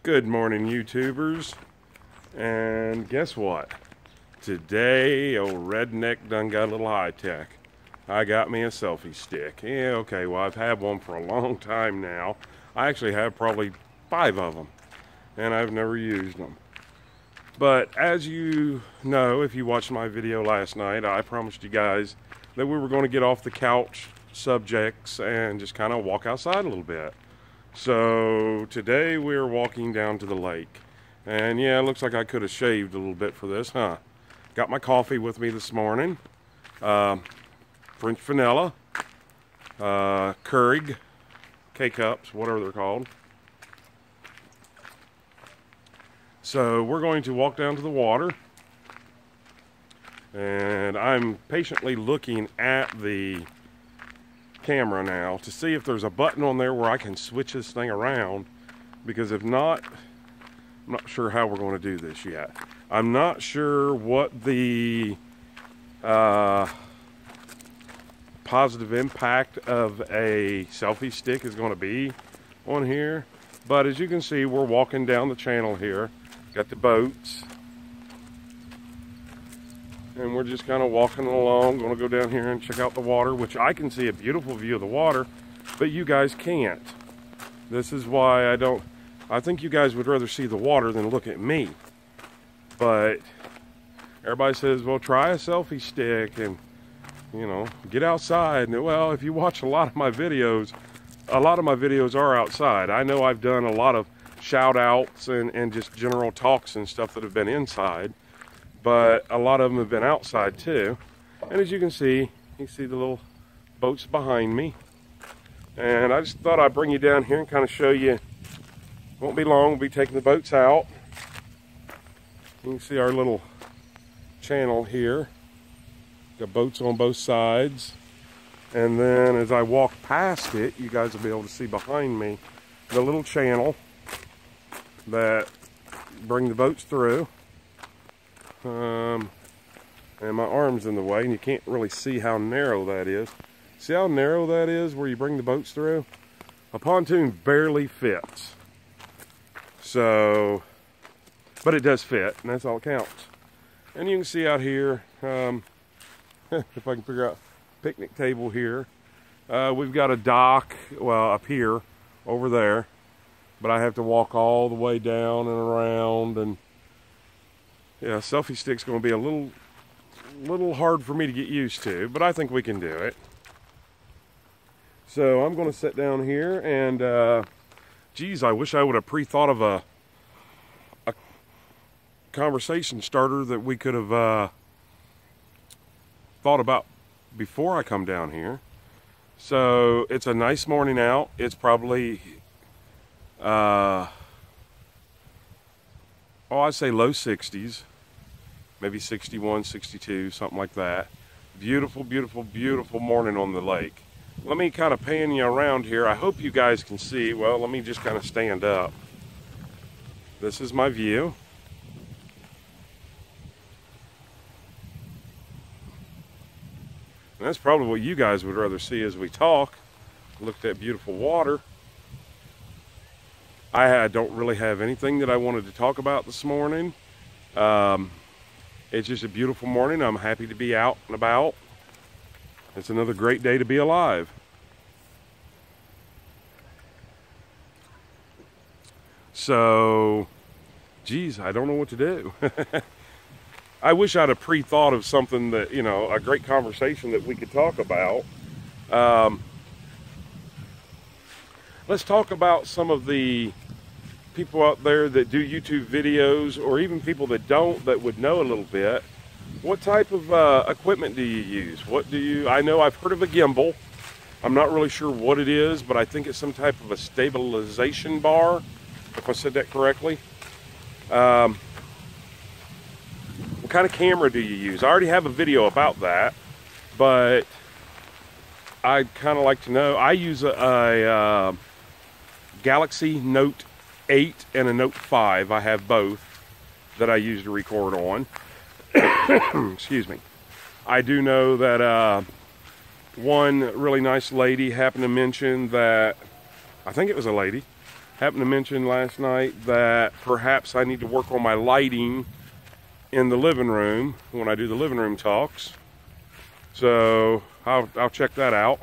Good morning, YouTubers. And guess what? Today, old redneck done got a little high tech. I got me a selfie stick. Yeah, okay, well, I've had one for a long time now. I actually have probably 5 of them, and I've never used them. But as you know, if you watched my video last night, I promised you guys that we were going to get off the couch subjects and just kind of walk outside a little bit. So today we're walking down to the lake. And yeah, it looks like I could have shaved a little bit for this, huh? Got my coffee with me this morning. French vanilla, Keurig, K-Cups, whatever they're called. So we're going to walk down to the water. And I'm patiently looking at the camera now to see if there's a button on there where I can switch this thing around, because if not, I'm not sure how we're going to do this yet. I'm not sure what the positive impact of a selfie stick is going to be on here, but as you can see, we're walking down the channel here. Got the boats, and we're just kind of walking along. Going to go down here and check out the water, which I can see a beautiful view of the water, but you guys can't. This is why I think you guys would rather see the water than look at me. But everybody says, well, try a selfie stick and, you know, get outside. And well, if you watch a lot of my videos are outside. I know I've done a lot of shout outs and just general talks and stuff that have been inside, but a lot of them have been outside too. And as you can see the little boats behind me. And I just thought I'd bring you down here and kind of show you. Won't be long, we'll be taking the boats out. You can see our little channel here. Got boats on both sides. And then as I walk past it, you guys will be able to see behind me the little channel that bring the boats through. And my arm's in the way and you can't really see how narrow that is. See how narrow that is where you bring the boats through? A pontoon barely fits. So, but it does fit, and that's all that counts. And you can see out here, if I can figure out, picnic table here. We've got a dock, well, up here, over there. But I have to walk all the way down and around, and yeah, selfie stick's going to be a little hard for me to get used to, but I think we can do it. So I'm going to sit down here, and geez, I wish I would have pre-thought of a conversation starter that we could have thought about before I come down here. So it's a nice morning out. It's probably I'd say low 60s, maybe 61, 62, something like that. Beautiful, beautiful, beautiful morning on the lake. Let me kind of pan you around here. I hope you guys can see. Well, let me just kind of stand up. This is my view. And that's probably what you guys would rather see as we talk. Look at that beautiful water. I don't really have anything that I wanted to talk about this morning. It's just a beautiful morning. I'm happy to be out and about. It's another great day to be alive. So, geez, I don't know what to do. I wish I'd have pre-thought of something that, you know, a great conversation that we could talk about. Let's talk about some of the people out there that do YouTube videos, or even people that don't, that would know a little bit. What type of equipment do you use? I know I've heard of a gimbal. I'm not really sure what it is, but I think it's some type of a stabilization bar, if I said that correctly. What kind of camera do you use? I already have a video about that, but I'd kind of like to know. I use a Galaxy Note 8 and a Note 5. I have both that I use to record on. Excuse me. I do know that one really nice lady happened to mention that, I think it was a lady, happened to mention last night that perhaps I need to work on my lighting in the living room when I do the living room talks. So I'll check that out.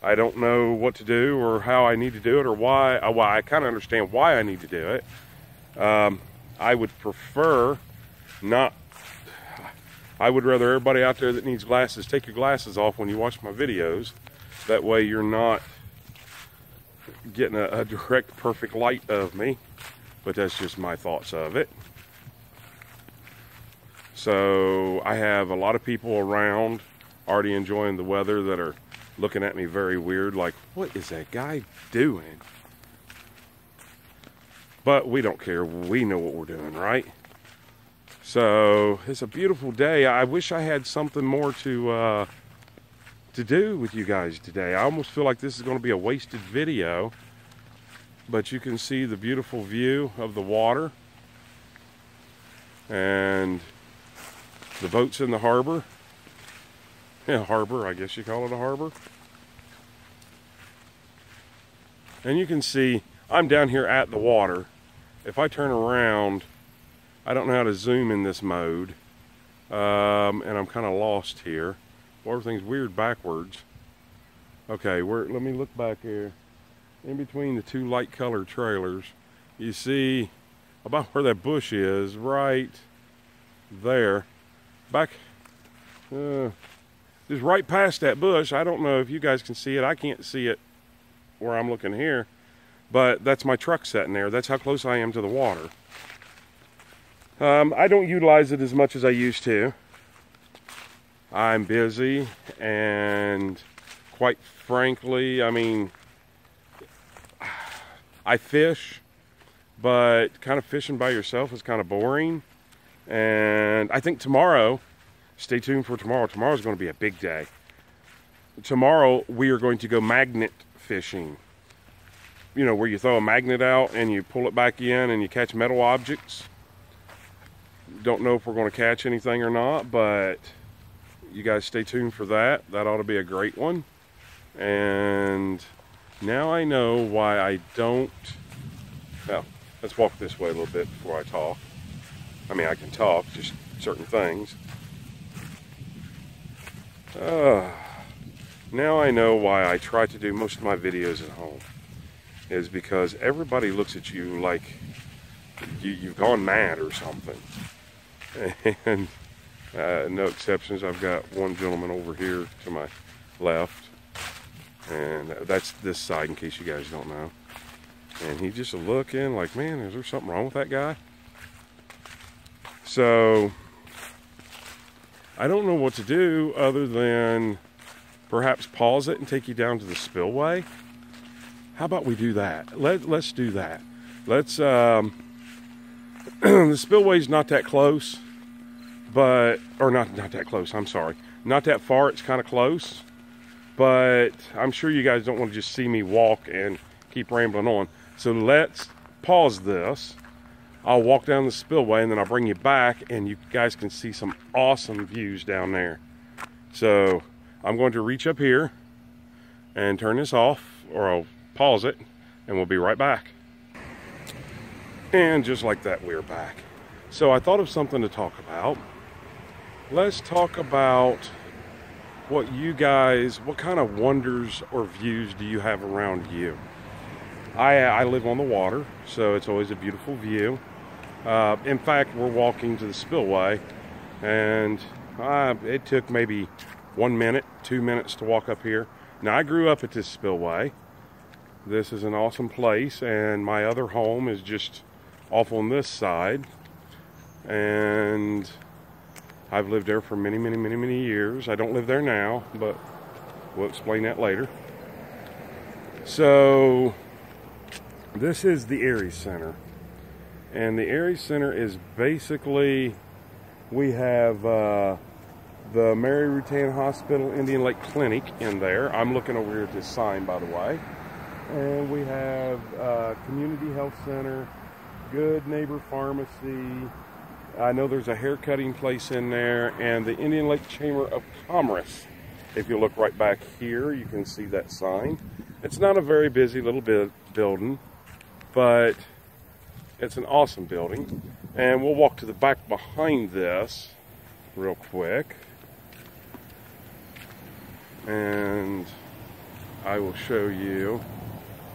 I don't know what to do or how I need to do it or why. Well, I kind of understand why I need to do it. I would prefer not. I would rather everybody out there that needs glasses, take your glasses off when you watch my videos. That way you're not getting a direct, perfect light of me. But that's just my thoughts of it. So I have a lot of people around already enjoying the weather that are looking at me very weird, like, what is that guy doing? But we don't care. We know what we're doing, right? So it's a beautiful day. I wish I had something more to do with you guys today. I almost feel like this is going to be a wasted video, but you can see the beautiful view of the water and the boats in the harbor. Yeah, harbor, I guess you call it a harbor. And you can see I'm down here at the water. If I turn around, I don't know how to zoom in this mode. And I'm kind of lost here. Well, everything's weird backwards. Okay, let me look back here. In between the two light colored trailers, you see about where that bush is, right there. Back, just right past that bush. I don't know if you guys can see it. I can't see it where I'm looking here, but that's my truck sitting there. That's how close I am to the water. I don't utilize it as much as I used to. I'm busy, and quite frankly, I mean, I fish, but kind of fishing by yourself is kind of boring. And I think tomorrow, stay tuned for tomorrow. Tomorrow's going to be a big day. Tomorrow we are going to go magnet fishing. You know, where you throw a magnet out and you pull it back in and you catch metal objects. Don't know if we're going to catch anything or not, but you guys stay tuned for that. That ought to be a great one. And now I know why I don't. Well, let's walk this way a little bit before I talk. I mean, I can talk, just certain things. Now I know why I try to do most of my videos at home. Is because everybody looks at you like you've gone mad or something. And no exceptions. I've got one gentleman over here to my left. And that's this side in case you guys don't know. And he's just looking like, man, is there something wrong with that guy? So I don't know what to do other than perhaps pause it and take you down to the spillway. How about we do that? Let's do that. Let's the spillway's not that close, but not that close. I'm sorry, not that far. It's kind of close, but I'm sure you guys don't want to just see me walk and keep rambling on. So let's pause this. I'll walk down the spillway and then I'll bring you back and you guys can see some awesome views down there. So I'm going to reach up here and turn this off, or I'll pause it, and we'll be right back. And just like that, we're back. So I thought of something to talk about. Let's talk about what kind of wonders or views do you have around you? I live on the water, so it's always a beautiful view. In fact, we're walking to the spillway, and it took maybe 1 minute, 2 minutes to walk up here. Now, I grew up at this spillway. This is an awesome place, and my other home is just off on this side. And I've lived there for many, many, many, many years. I don't live there now, but we'll explain that later. So this is the Aries Center. And the Aries Center is basically, we have the Mary Rutan Hospital Indian Lake Clinic in there. I'm looking over here at this sign, by the way. And we have Community Health Center, Good Neighbor Pharmacy. I know there's a hair cutting place in there, and the Indian Lake Chamber of Commerce. If you look right back here, you can see that sign. It's not a very busy little building. but it's an awesome building. And we'll walk to the back behind this real quick, and I will show you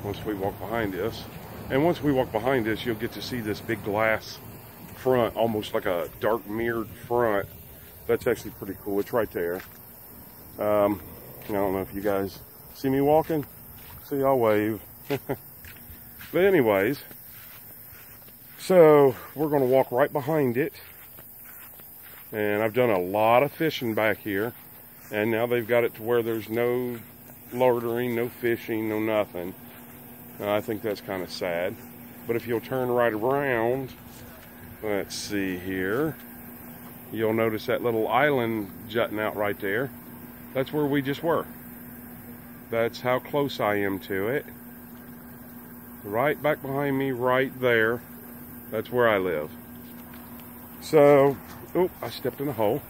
once we walk behind this. And once we walk behind this, you'll get to see this big glass front, almost like a dark mirrored front. That's actually pretty cool. It's right there. I don't know if you guys see me walking. See, I'll wave. But anyways, so we're going to walk right behind it. And I've done a lot of fishing back here. And now they've got it to where there's no loitering, no fishing, no nothing. I think that's kind of sad. But if you'll turn right around, let's see here, you'll notice that little island jutting out right there. That's where we just were. That's how close I am to it. Right back behind me, right there. That's where I live. So, oh, I stepped in a hole.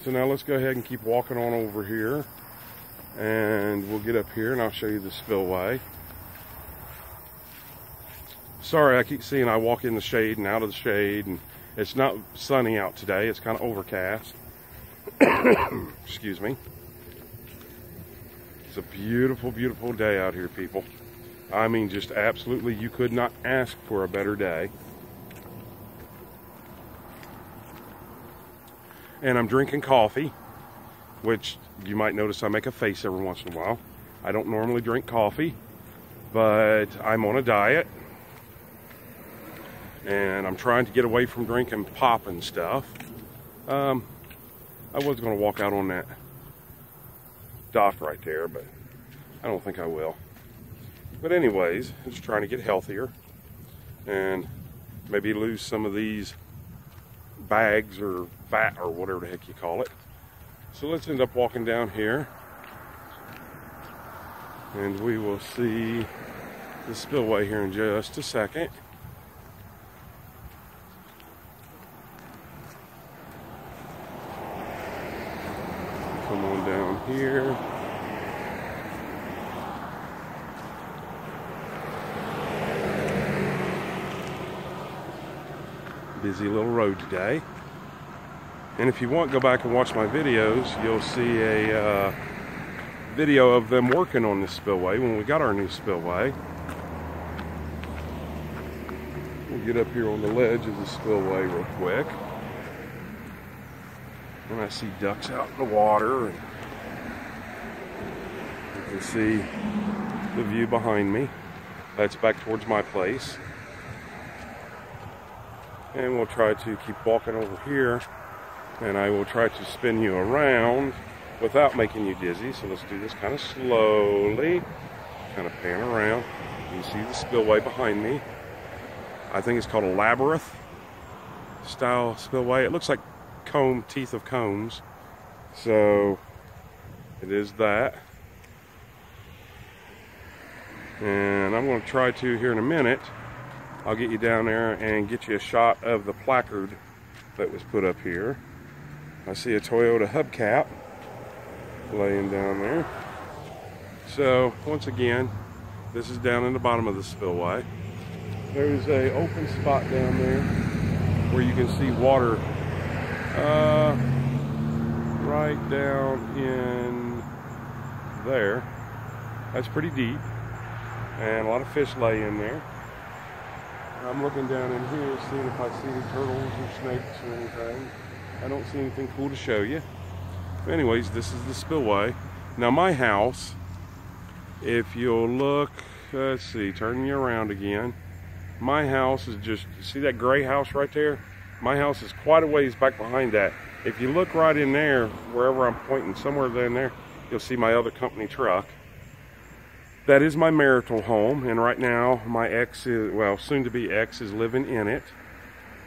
So now let's go ahead and keep walking on over here. And we'll get up here and I'll show you the spillway. Sorry, I keep seeing I walk in the shade and out of the shade, and it's not sunny out today. It's kind of overcast. Excuse me. It's a beautiful, beautiful day out here, people. I mean, just absolutely, you could not ask for a better day. And I'm drinking coffee, which you might notice I make a face every once in a while. I don't normally drink coffee, but I'm on a diet. And I'm trying to get away from drinking pop and stuff. I was going to walk out on that dock right there, but I don't think I will. But anyways, just trying to get healthier and maybe lose some of these bags or fat or whatever the heck you call it. So let's end up walking down here, and we will see the spillway here in just a second. Come on down here. Busy little road today. And if you want, go back and watch my videos. You'll see a video of them working on this spillway when we got our new spillway. We'll get up here on the ledge of the spillway real quick. And I see ducks out in the water. And you can see the view behind me. That's back towards my place. And we'll try to keep walking over here. And I will try to spin you around without making you dizzy. So let's do this kind of slowly. Kind of pan around. You can see the spillway behind me. I think it's called a labyrinth style spillway. It looks like teeth of combs. So it is that. And I'm going to try to, here in a minute, I'll get you down there and get you a shot of the placard that was put up here. I see a Toyota hubcap laying down there. So once again, this is down in the bottom of the spillway. There's a open spot down there where you can see water right down in there. That's pretty deep, and a lot of fish lay in there. I'm looking down in here, seeing if I see any turtles or snakes or anything. I don't see anything cool to show you. But anyways, this is the spillway. Now my house, if you'll look, let's see, turning you around again. My house is just, see that gray house right there? My house is quite a ways back behind that. If you look right in there, wherever I'm pointing, somewhere in there, you'll see my other company truck. That is my marital home, and right now my ex is, well, soon to be ex is living in it.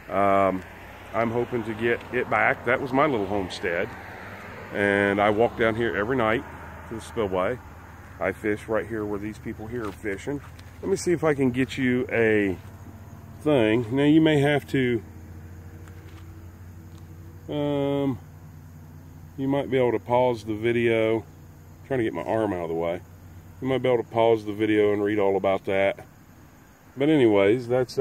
I'm hoping to get it back. That was my little homestead, and I walk down here every night to the spillway. I fish right here where these people here are fishing. Let me see if I can get you a thing. Now you may have to, you might be able to pause the video. I'm trying to get my arm out of the way. You might be able to pause the video and read all about that. But anyways, that's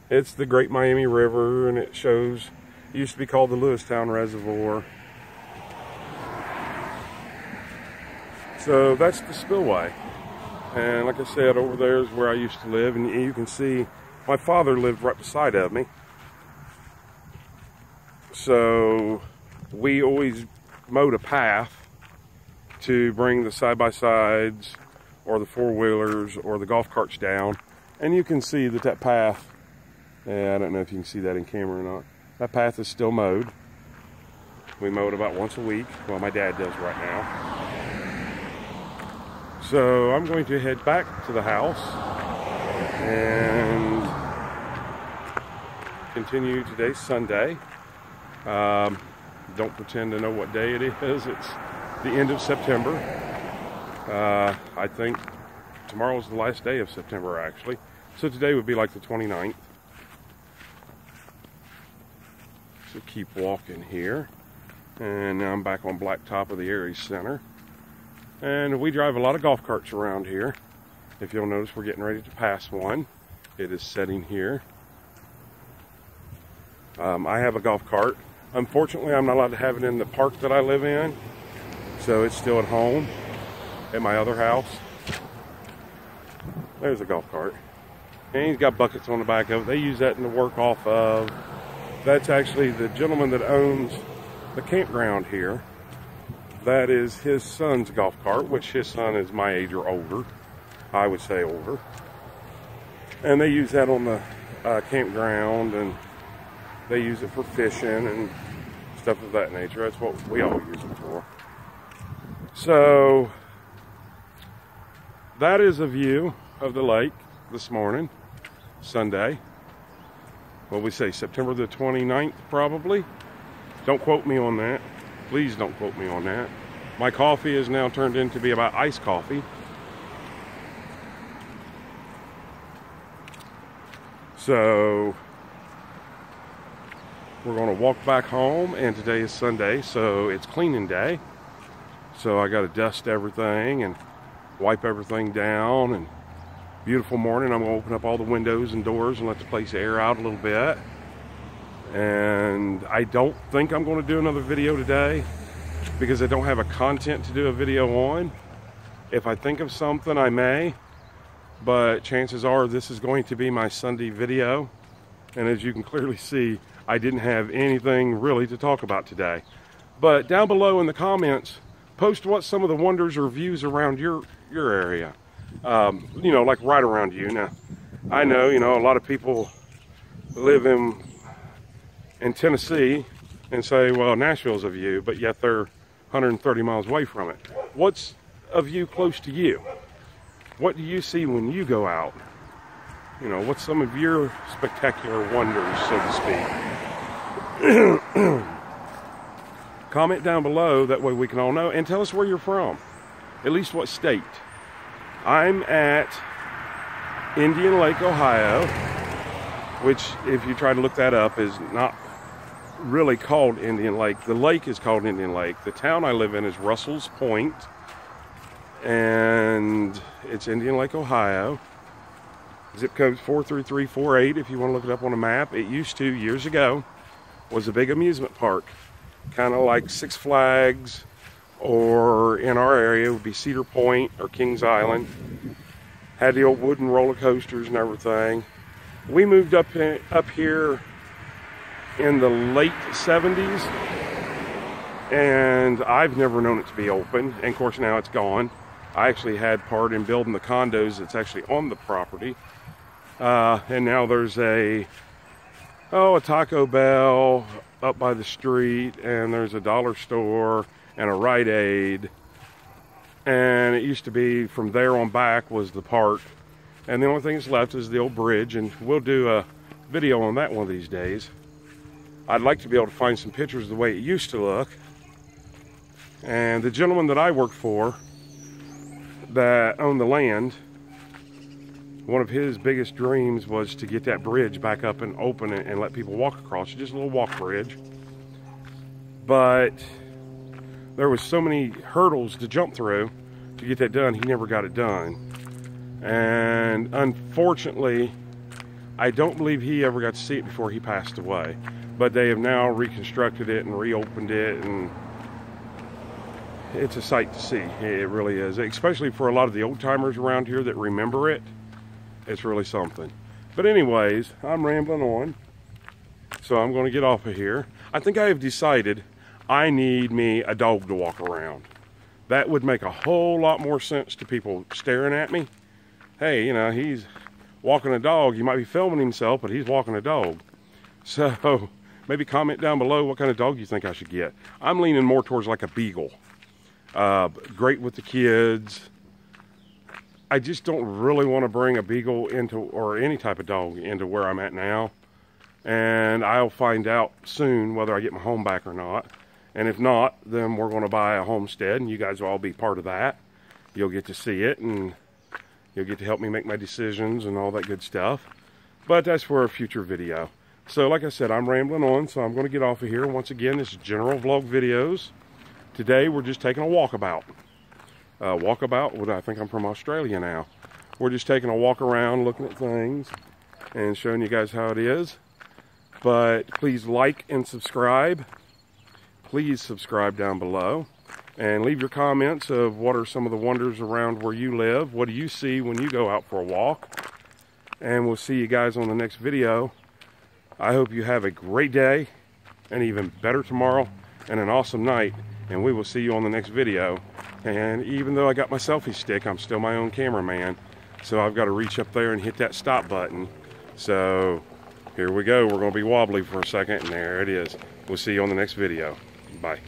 it's the Great Miami River, and it shows, it used to be called the Lewistown Reservoir. So that's the spillway. And like I said, over there is where I used to live, and you can see my father lived right beside of me. So we always mowed a path to bring the side-by-sides or the four-wheelers or the golf carts down. And you can see that path, I don't know if you can see that in camera or not, that path is still mowed. We mow it about once a week. Well, my dad does right now. So I'm going to head back to the house and continue. Today's Sunday. Don't pretend to know what day it is. It's the end of September. I think tomorrow's the last day of September, actually. So today would be like the 29th. So keep walking here. And now I'm back on Blacktop of the Aries Center. And we drive a lot of golf carts around here. If you'll notice, we're getting ready to pass one. It is sitting here. I have a golf cart. Unfortunately, I'm not allowed to have it in the park that I live in. So it's still at home at my other house. There's a golf cart. And he's got buckets on the back of it. They use that to work off of. That's actually the gentleman that owns the campground here. That is his son's golf cart, which his son is my age or older. I would say older. And they use that on the campground, and they use it for fishing and stuff of that nature. That's what we all use it for. So that is a view of the lake this morning, Sunday. What we say, September the 29th, probably. Don't quote me on that. Please don't quote me on that. My coffee is now turned into be about iced coffee. So we're going to walk back home, and today is Sunday, so it's cleaning day. So I got to dust everything and wipe everything down. And beautiful morning. I'm going to open up all the windows and doors and let the place air out a little bit. And I don't think I'm going to do another video today because I don't have a content to do a video on. If I think of something, I may, but chances are this is going to be my Sunday video. And as you can clearly see, I didn't have anything really to talk about today. But down below in the comments, post what some of the wonders or views around your area. You know, like right around you. Now, I know, you know, a lot of people live in Tennessee and say, well, Nashville's a view, but yet they're 130 miles away from it. What's a view close to you? What do you see when you go out? You know, what's some of your spectacular wonders, so to speak? Comment down below, that way we can all know, and tell us where you're from. At least what state. I'm at Indian Lake, Ohio, which, if you try to look that up, is not really called Indian Lake. The lake is called Indian Lake. The town I live in is Russell's Point, and it's Indian Lake, Ohio. Zip code 43348 if you want to look it up on a map. It used to, years ago, was a big amusement park, kind of like Six Flags, or in our area would be Cedar Point or Kings Island. Had the old wooden roller coasters and everything. We moved up here in the late 70s, and I've never known it to be open, and of course now it's gone. I actually had part in building the condos that's actually on the property, and now there's a Taco Bell up by the street, and there's a dollar store and a Rite Aid, and it used to be from there on back was the park, and the only thing that's left is the old bridge, and we'll do a video on that one of these days. I'd like to be able to find some pictures of the way it used to look. And the gentleman that I worked for that owned the land, one of his biggest dreams was to get that bridge back up and open it and let people walk across. Just a little walk bridge. But there was so many hurdles to jump through to get that done. He never got it done. And unfortunately, I don't believe he ever got to see it before he passed away. But they have now reconstructed it and reopened it, and it's a sight to see. It really is, especially for a lot of the old timers around here that remember it. It's really something. But anyways, I'm rambling on, so I'm going to get off of here. I think I have decided I need me a dog to walk around. That would make a whole lot more sense to people staring at me. Hey, you know, he's walking a dog. He might be filming himself, but he's walking a dog. So maybe comment down below what kind of dog you think I should get. I'm leaning more towards like a beagle. Great with the kids. I just don't really want to bring a beagle into, or any type of dog into where I'm at now. And I'll find out soon whether I get my home back or not. And if not, then we're going to buy a homestead, and you guys will all be part of that. You'll get to see it, and you'll get to help me make my decisions and all that good stuff. But that's for a future video. So like I said, I'm rambling on, so I'm going to get off of here. Once again, this is General Vlog Videos. Today, we're just taking a walkabout. Walkabout, I think I'm from Australia now. We're just taking a walk around, looking at things, and showing you guys how it is. But please like and subscribe. Please subscribe down below. And leave your comments of what are some of the wonders around where you live. What do you see when you go out for a walk? And we'll see you guys on the next video. I hope you have a great day, and even better tomorrow, and an awesome night. And we will see you on the next video. And even though I got my selfie stick, I'm still my own cameraman. So I've got to reach up there and hit that stop button. So here we go. We're going to be wobbly for a second, and there it is. We'll see you on the next video. Bye.